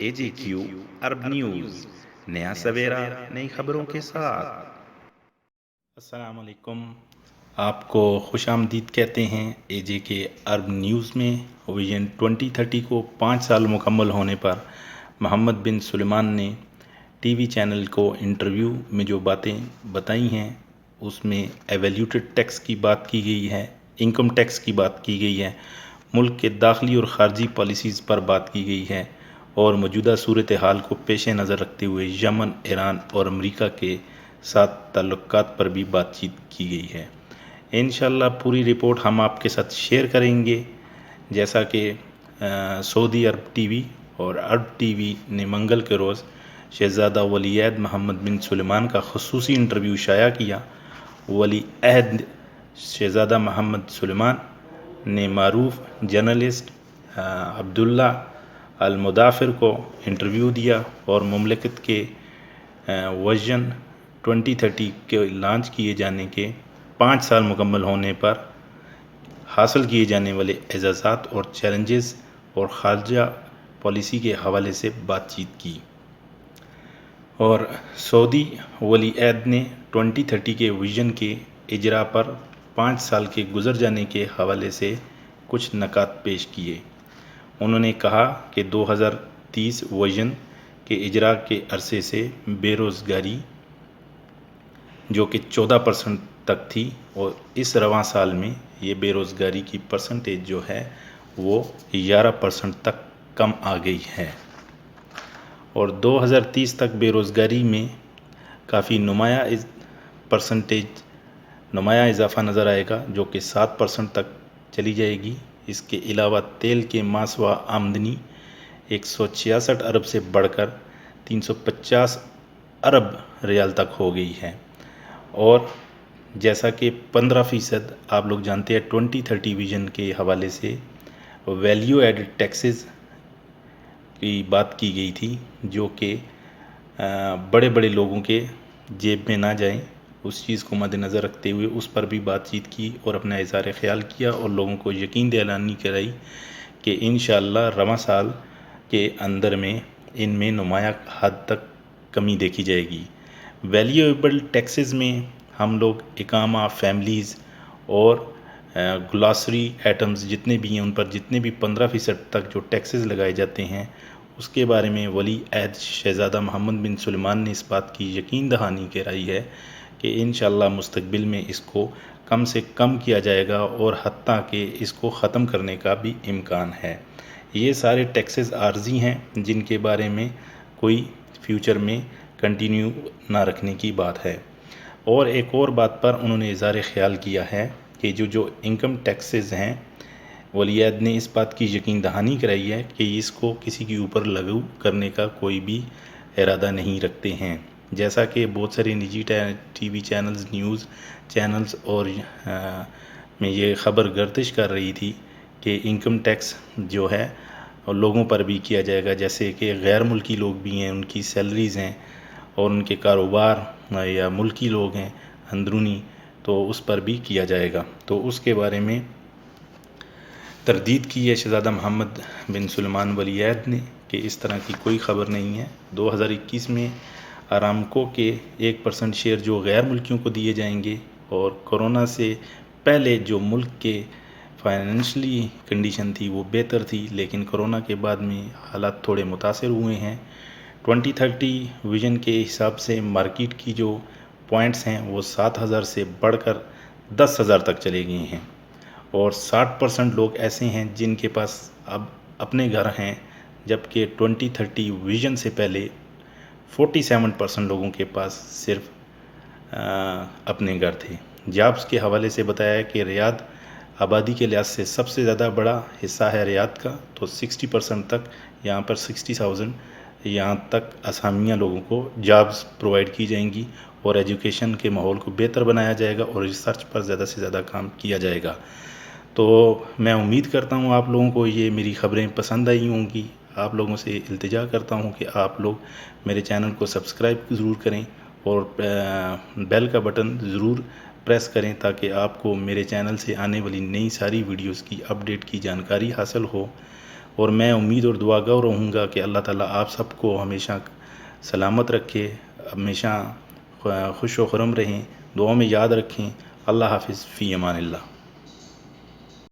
AJQ अरब news, नया सवेरा नई खबरों के साथ। अस्सलाम वालेकुम, आपको खुश आमदीद कहते हैं AJK अरब न्यूज़ में। विजन 2030 को 5 साल मुकम्मल होने पर मोहम्मद बिन सुलेमान ने टीवी चैनल को इंटरव्यू में जो बातें बताई हैं उसमें एवेल्यूटेड टैक्स की बात की गई है, इनकम टैक्स की बात की गई है, मुल्क के दाखिली और ख़ारजी पॉलिसीज़ पर बात की गई है और मौजूदा सूरत हाल को पेश नज़र रखते हुए यमन, ईरान और अमरीका के साथ ताल्लुकात पर भी बातचीत की गई है। इंशाअल्लाह पूरी रिपोर्ट हम आपके साथ शेयर करेंगे। जैसा कि सऊदी अरब टीवी और अरब टीवी ने मंगल के रोज़ शहज़ादा वली अहद मोहम्मद बिन सुलेमान का ख़ुसूसी इंटरव्यू शाया किया। वली अहद शहज़ादा मोहम्मद सुलेमान ने मारूफ जर्नलिस्ट अब्दुल्ला अल मुदाफ़िर को इंटरव्यू दिया और मुमलिकत के विजन 2030 के लॉन्च किए जाने के 5 साल मुकम्मल होने पर हासिल किए जाने वाले एजाज़ात और चैलेंजेस और खारजा पॉलिसी के हवाले से बातचीत की। और सऊदी वली अहद ने 2030 के विजन के इजरा पर 5 साल के गुजर जाने के हवाले से कुछ नकात पेश किए। उन्होंने कहा कि 2030 विजन के इजरा के अरसे से बेरोज़गारी जो कि 14% तक थी और इस रवां साल में ये बेरोज़गारी की परसेंटेज जो है वो 11% तक कम आ गई है और 2030 तक बेरोज़गारी में काफ़ी नुमाया इजाफ़ा नज़र आएगा जो कि 7% तक चली जाएगी। इसके अलावा तेल के मासवा आमदनी 166 अरब से बढ़कर 350 अरब रियाल तक हो गई है और जैसा कि 15% आप लोग जानते हैं 2030 विजन के हवाले से वैल्यू एडेड टैक्सेस की बात की गई थी जो कि बड़े बड़े लोगों के जेब में ना जाएं, उस चीज़ को मद्देनज़र रखते हुए उस पर भी बातचीत की और अपना इज़हार ख्याल किया और लोगों को यकीन दिलानी कराई कि इंशाअल्लाह रवां साल के अंदर में इनमें नुमाया हद तक कमी देखी जाएगी। वैल्यूएबल टैक्सेस में हम लोग इकामा, फैमिलीज़ और ग्लॉसरी आइटम्स जितने भी हैं उन पर जितने भी 15% तक जो टैक्सेस लगाए जाते हैं उसके बारे में वली अहद शहज़ादा मोहम्मद बिन सुलेमान ने इस बात की यकीन दहानी कराई है कि इंशाअल्लाह मुस्तक़बिल में इसको कम से कम किया जाएगा और हत्ता कि इसको ख़त्म करने का भी इम्कान है। ये सारे टैक्सेस आर्जी हैं जिनके बारे में कोई फ्यूचर में कंटिन्यू ना रखने की बात है। और एक और बात पर उन्होंने इज़हार ख्याल किया है कि जो इनकम टैक्सेस हैं वली अहद ने इस बात की यकीन दहानी कराई है कि इसको किसी के ऊपर लागू करने का कोई भी इरादा नहीं रखते हैं। जैसा कि बहुत सारे निजी टीवी चैनल्स, न्यूज़ चैनल्स और में ये ख़बर गर्दिश कर रही थी कि इनकम टैक्स जो है लोगों पर भी किया जाएगा, जैसे कि गैर मुल्की लोग भी हैं, उनकी सैलरीज़ हैं और उनके कारोबार या मुल्की लोग हैं अंदरूनी, तो उस पर भी किया जाएगा। तो उसके बारे में तरदीद की है शहज़ादा मोहम्मद बिन सुलेमान वली अहद ने कि इस तरह की कोई ख़बर नहीं है। 2021 में आरामको के 1% शेयर जो गैर मुल्कियों को दिए जाएंगे और कोरोना से पहले जो मुल्क के फाइनेंशली कंडीशन थी वो बेहतर थी, लेकिन कोरोना के बाद में हालात थोड़े मुतासर हुए हैं। 2030 विज़न के हिसाब से मार्केट की जो पॉइंट्स हैं वो 7,000 से बढ़कर 10,000 तक चले गए हैं और 60% लोग ऐसे हैं जिनके पास अब अपने घर हैं, जबकि 2030 विज़न से पहले 47% लोगों के पास सिर्फ अपने घर थे। जॉब्स के हवाले से बताया कि रियाद आबादी के लिहाज से सबसे ज़्यादा बड़ा हिस्सा है रियाद का, तो 60% तक यहाँ पर 60,000 यहाँ तक असामियाँ लोगों को जॉब्स प्रोवाइड की जाएंगी और एजुकेशन के माहौल को बेहतर बनाया जाएगा और रिसर्च पर ज़्यादा से ज़्यादा काम किया जाएगा। तो मैं उम्मीद करता हूँ आप लोगों को ये मेरी ख़बरें पसंद आई होंगी। आप लोगों से इल्तिजा करता हूँ कि आप लोग मेरे चैनल को सब्सक्राइब ज़रूर करें और बेल का बटन ज़रूर प्रेस करें ताकि आपको मेरे चैनल से आने वाली नई सारी वीडियोस की अपडेट की जानकारी हासिल हो। اور میں امید اور دعا گو رہوں گا کہ اللہ تعالیٰ آپ سب کو ہمیشہ سلامت رکھے، ہمیشہ خوش و خرم رہیں، دعاؤں میں یاد رکھیں۔ اللہ حافظ، فی امان اللہ۔